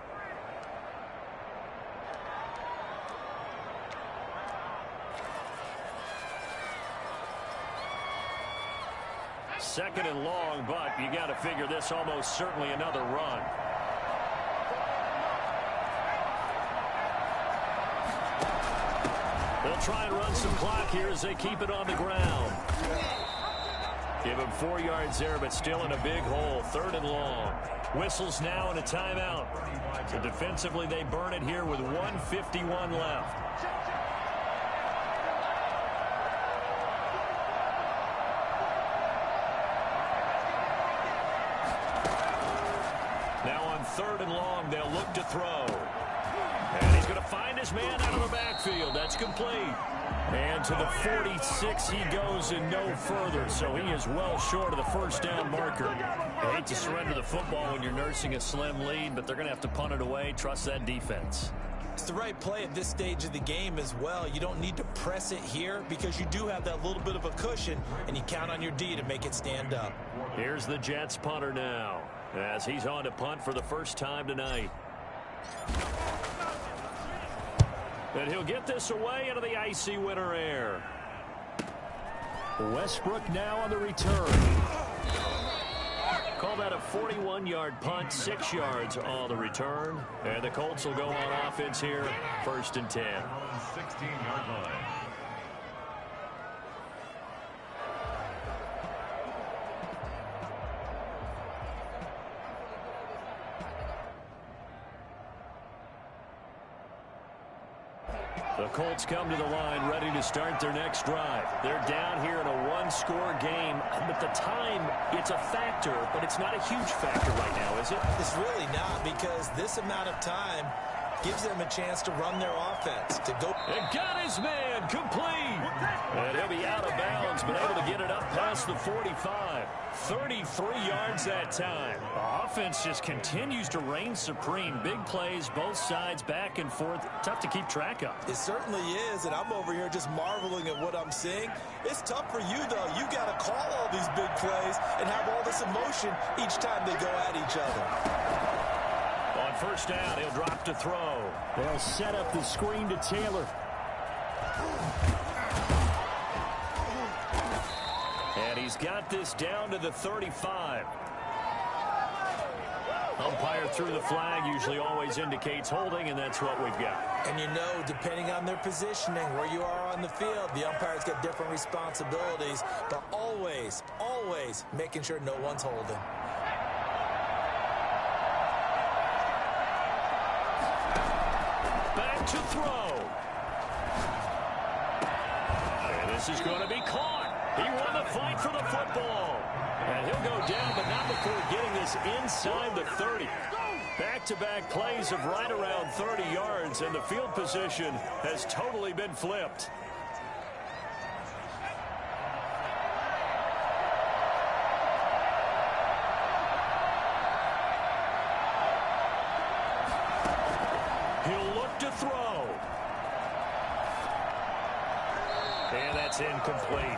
Second and long, but you got to figure this almost certainly another run. They'll try and run some clock here as they keep it on the ground. Give him 4 yards there, but still in a big hole. 3rd and long. Whistles now and a timeout. So defensively, they burn it here with 1:51 left. Now on 3rd and long, they'll look to throw. And he's going to find his man out of the backfield. That's complete. And to the 46 he goes and no further. So he is well short of the first down marker. You hate to surrender the football when you're nursing a slim lead, but they're going to have to punt it away. Trust that defense. It's the right play at this stage of the game as well. You don't need to press it here because you do have that little bit of a cushion, and you count on your D to make it stand up. Here's the Jets punter now as he's on to punt for the first time tonight. And he'll get this away into the icy winter air. Westbrook now on the return. Call that a 41-yard punt, 6 yards on the return. And the Colts will go on offense here, 1st and 10. 16-yard line. The Colts come to the line ready to start their next drive. They're down here in a one-score game. But the time, it's a factor, but it's not a huge factor right now, is it? It's really not, because this amount of time gives them a chance to run their offense. And got his man complete. And he'll be out of bounds, but able to get it up past the 45. 33 yards that time. The offense just continues to reign supreme. Big plays, both sides, back and forth. Tough to keep track of. It certainly is, and I'm over here just marveling at what I'm seeing. It's tough for you, though. You got to call all these big plays and have all this emotion each time they go at each other. On first down, he'll drop to throw. They'll set up the screen to Taylor. And he's got this down to the 35. Umpire threw the flag, usually always indicates holding, and that's what we've got. And you know, depending on their positioning, where you are on the field, the umpires get different responsibilities, but always, always making sure no one's holding. To throw. And this is going to be caught. He won the fight for the football. And he'll go down, but not before getting this inside the 30. Back-to-back plays of right around 30 yards, and the field position has totally been flipped. And that's incomplete.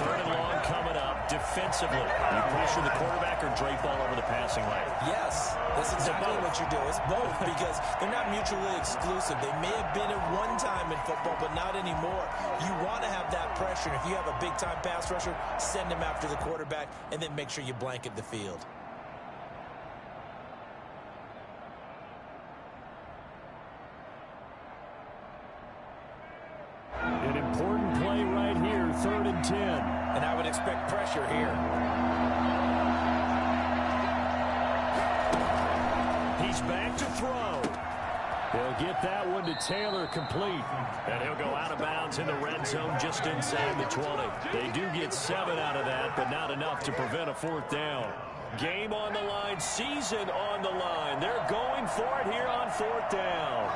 Third and long coming up defensively. You pressure the quarterback or drape all over the passing lane? Yes, that's exactly what you do. It's both, because they're not mutually exclusive. They may have been at one time in football, but not anymore. You want to have that pressure. And if you have a big-time pass rusher, send him after the quarterback, and then make sure you blanket the field. An important play right here, 3rd and 10. And I would expect pressure here. He's back to throw. They'll get that one to Taylor, complete. And he'll go out of bounds in the red zone just inside the 20. They do get 7 out of that, but not enough to prevent a 4th down. Game on the line, season on the line. They're going for it here on 4th down.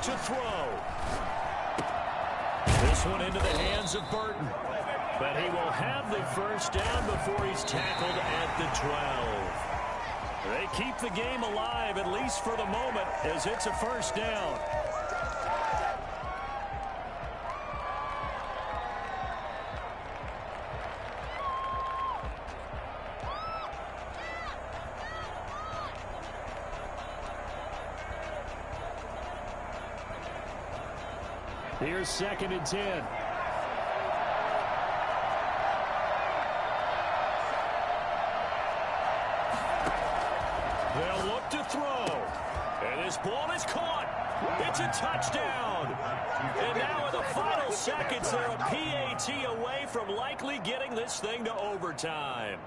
To throw. This one into the hands of Burton. But he will have the first down before he's tackled at the 12. They keep the game alive, at least for the moment, as it's a first down. Here's 2nd and 10. They'll look to throw. And this ball is caught. It's a touchdown. And now in the final seconds, they're a PAT away from likely getting this thing to overtime.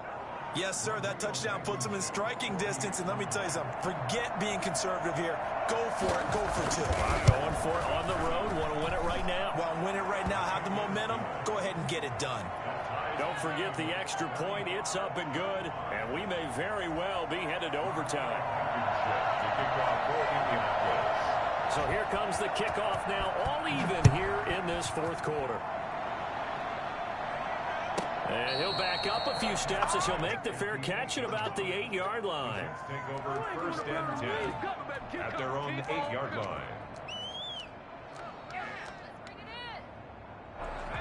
Yes, sir, that touchdown puts them in striking distance. And let me tell you something, forget being conservative here. Go for it, go for 2. I'm going for it on the road. Want to win it right now? Well, win it right now, have the momentum, go ahead and get it done. Don't forget the extra point. It's up and good, and we may very well be headed to overtime. So here comes the kickoff now, all even here in this 4th quarter. And he'll back up a few steps as he'll make the fair catch at about the 8-yard line. Take over 1st and 10 at their own 8-yard line.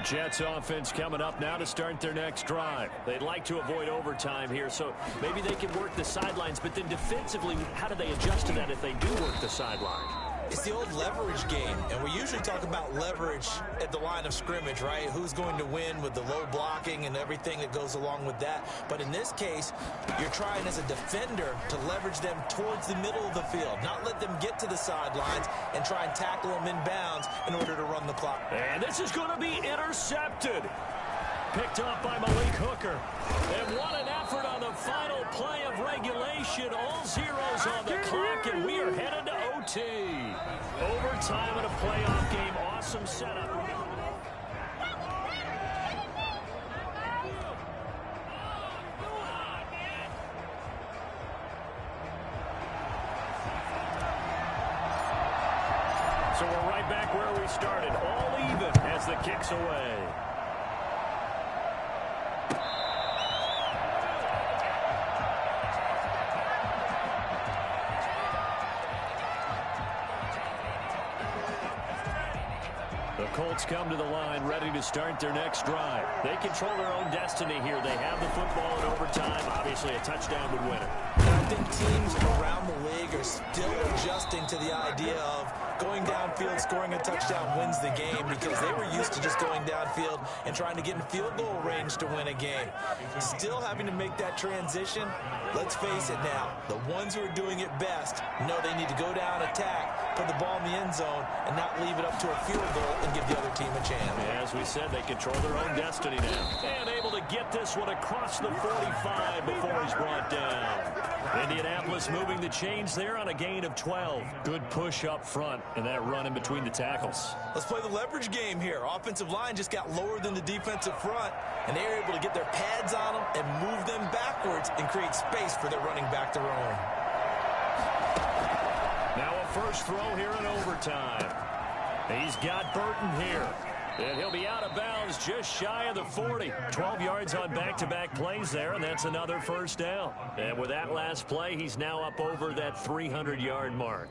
Jets offense coming up now to start their next drive. They'd like to avoid overtime here, so maybe they can work the sidelines, but then defensively, how do they adjust to that if they do work the sideline? It's the old leverage game, and we usually talk about leverage at the line of scrimmage, right? Who's going to win with the low blocking and everything that goes along with that. But in this case, you're trying as a defender to leverage them towards the middle of the field, not let them get to the sidelines and try and tackle them in bounds in order to run the clock. And this is going to be intercepted. Picked up by Malik Hooker. And what an effort effort on the final play of regulation. All zeros on the clock, and we are headed to OT. Overtime in a playoff game. Awesome setup. So we're right back where we started. All even as the kick's away. The Colts come to the line ready to start their next drive. They control their own destiny here. They have the football in overtime. Obviously, a touchdown would win it. I think teams around the league are still adjusting to the idea of going downfield, scoring a touchdown wins the game, because they were used to just going downfield and trying to get in field goal range to win a game. Still having to make that transition. Let's face it now, the ones who are doing it best know they need to go down, attack, put the ball in the end zone, and not leave it up to a field goal and give the other team a chance. As we said, they control their own destiny now. And able to get this one across the 45 before he's brought down. Indianapolis moving the chains there on a gain of 12. Good push up front and that run in between the tackles. Let's play the leverage game here. Offensive line just got lower than the defensive front, and they were able to get their pads on them and move them backwards and create space for their running back to roam. Now a first throw here in overtime. He's got Burton here. And he'll be out of bounds just shy of the 40. 12 yards on back-to-back plays there, and that's another first down. And with that last play, he's now up over that 300-yard mark.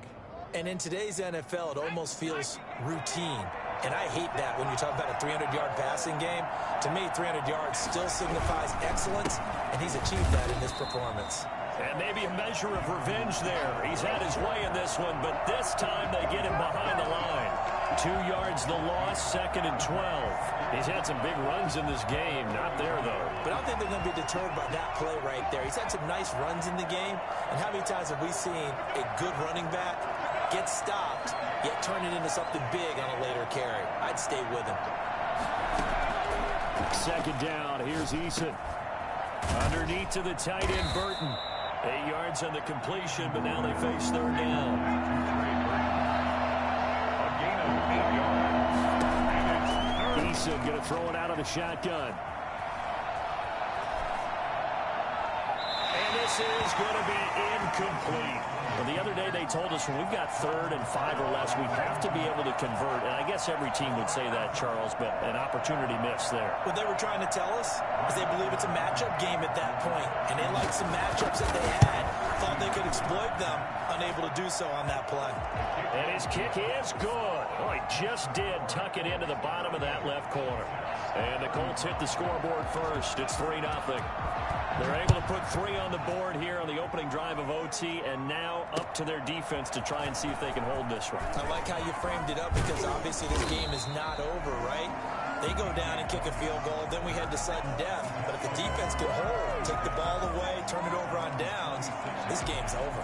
And in today's NFL, it almost feels routine. And I hate that when you talk about a 300-yard passing game. To me, 300 yards still signifies excellence, and he's achieved that in this performance. And maybe a measure of revenge there. He's had his way in this one, but this time they get him behind the line. 2 yards the loss, 2nd and 12. He's had some big runs in this game. Not there, though. But I don't think they're going to be deterred by that play right there. He's had some nice runs in the game. And how many times have we seen a good running back get stopped, yet turn it into something big on a later carry? I'd stay with him. 2nd down. Here's Eason. Underneath to the tight end, Burton. 8 yards on the completion, but now they face 3rd down. A gain of 8 yards. And it's 3rd. Eason going to throw it out of the shotgun. And this is going to be incomplete. Well, the other day they told us when we've got 3rd and 5 or less, we have to be able to convert. And I guess every team would say that, Charles, but an opportunity missed there. What they were trying to tell us is they believe it's a matchup game at that point, and they liked some matchups that they had, thought they could exploit them, unable to do so on that play. And his kick is good. Oh, he just did tuck it into the bottom of that left corner. And the Colts hit the scoreboard first. It's 3-0. They're able to put 3 on the board here on the opening drive of OT, and now up to their defense to try and see if they can hold this one. I like how you framed it up, because obviously this game is not over, right? They go down and kick a field goal, then we head to sudden death. But if the defense can hold, take the ball away, turn it over on downs, this game's over.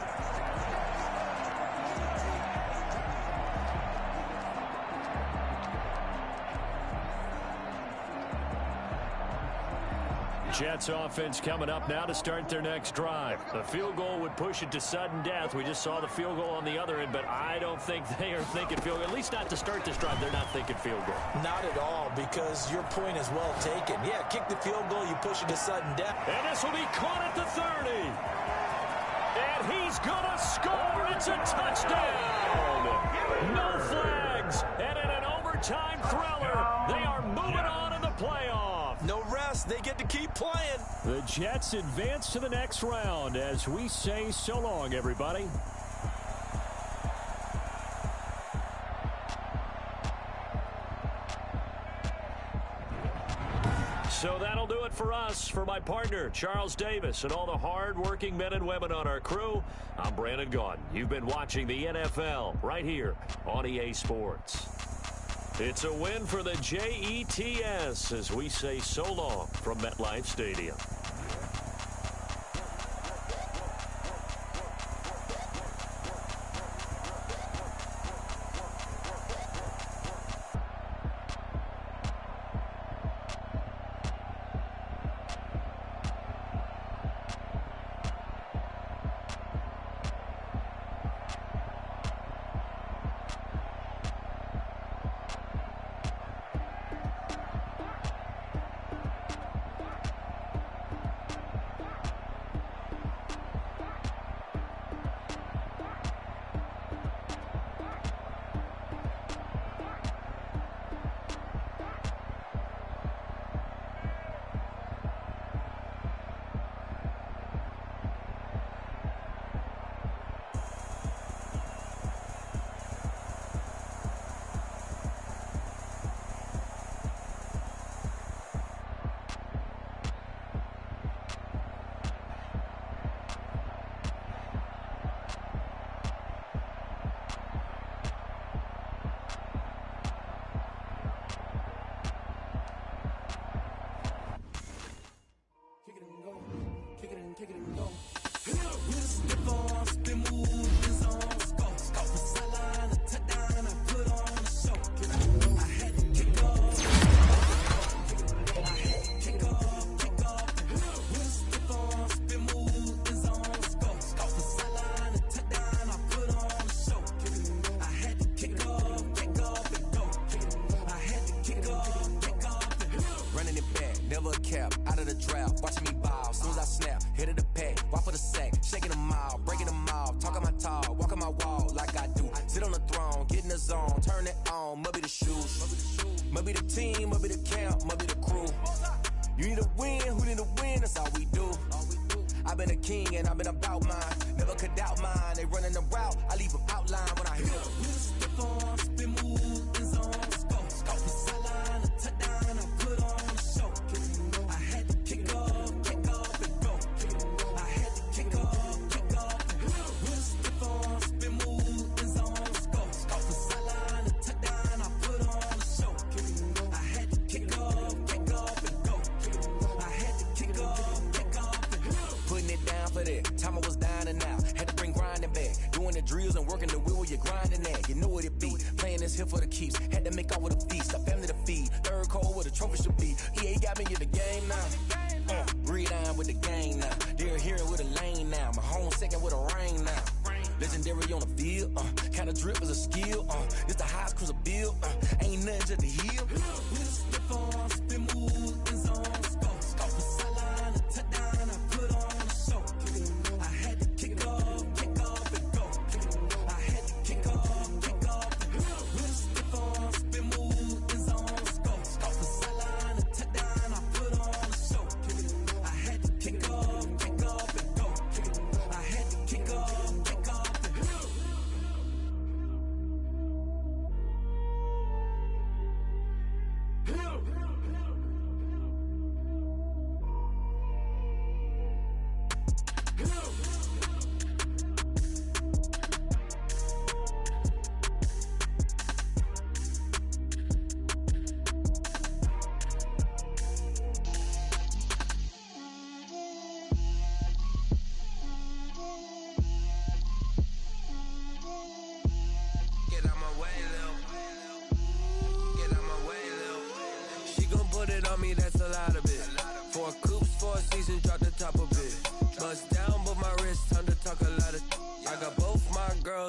Jets offense coming up now to start their next drive. The field goal would push it to sudden death. We just saw the field goal on the other end, but I don't think they are thinking field goal. At least not to start this drive. They're not thinking field goal. Not at all, because your point is well taken. Yeah, kick the field goal, you push it to sudden death. And this will be caught at the 30. And he's going to score. It's a touchdown. No flags. And in an overtime thriller, they are moving on in the playoffs. No rest. They get to keep playing. The Jets advance to the next round as we say so long, everybody. So that'll do it for us. For my partner, Charles Davis, and all the hard-working men and women on our crew, I'm Brandon Gaudin. You've been watching the NFL right here on EA Sports. It's a win for the Jets as we say so long from MetLife Stadium.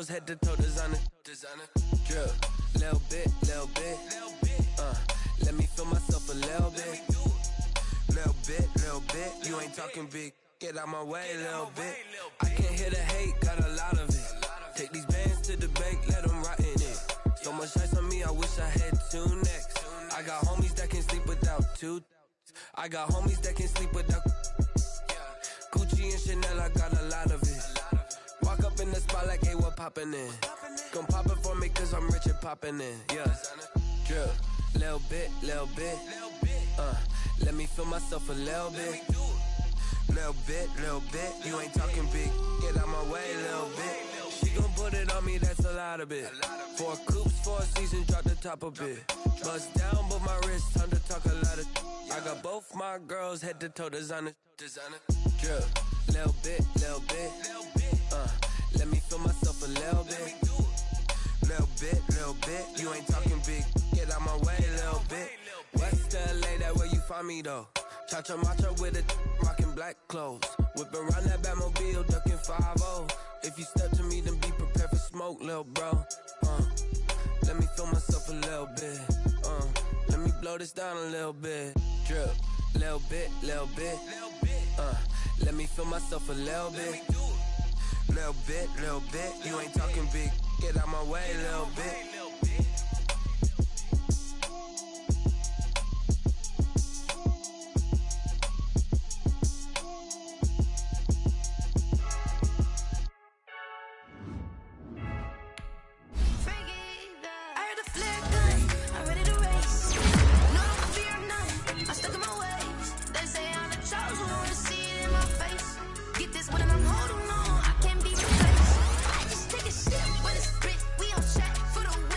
Head to toe designer, drip, little bit, let me feel myself a little bit, you ain't talking big, get out my way a little bit, I can't hear the hate, got a lot of it, take these bands to the bank, let them rot in it, so much ice on me, I wish I had two necks, I got homies that can sleep without two, I got homies that can sleep without, Gucci and Chanel, I got a lot of it, walk up in the spot like, hey, what poppin' in? Gon' pop it for me cause I'm rich and poppin' in, yeah. Drip, little bit, let me feel myself a little bit. Little bit, you ain't talking big, get out my way a little bit. She gon' put it on me, that's a lot of it. 4 coops, 4 seasons, drop the top a bit. Bust down, but my wrist, time to talk a lot of. I got both my girls, head to toe designer. Drip, little bit, let me feel myself a little bit. Little bit, you ain't talking big, get out my way a little bit. West LA, that where you find me though. Cha-cha matcha with a rockin' black clothes. Whip around that Batmobile, ducking 5-0. If you step to me, then be prepared for smoke, lil' bro. Let me feel myself a little bit. Let me blow this down a little bit. Drip, little bit. Let me feel myself a little bit. Little bit, you ain't talking big, get out my way a little bit. When it's split, we on chat for the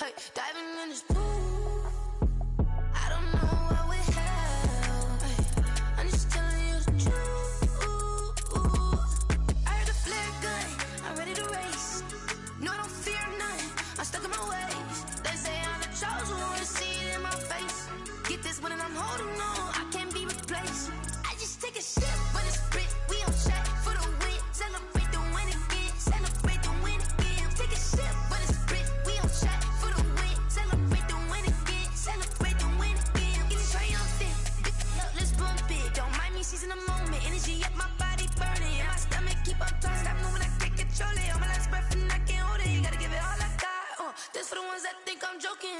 Hey, diving in this pool. I don't know what we have. Hey, I'm just telling you the truth. I heard the flare gun. I'm ready to race. No, I don't fear nothing. I'm stuck in my ways. They say I'm the chosen one. See it in my face. Get this one and I'm holding on. I can't be replaced. I just take a sip when it's split. We on track for the win. Celebrate the win again. Celebrate the win again. Take a sip when it's split. We on track for the win. Celebrate the win again. Celebrate the win again. Getting triumphant. Let's bump it. Don't mind me seizing the moment. Energy up my body burning. And my stomach keep up talking. Stop moving, I can't control it. On my last breath and I can't hold it. You gotta give it all I got. This for the ones that think I'm joking.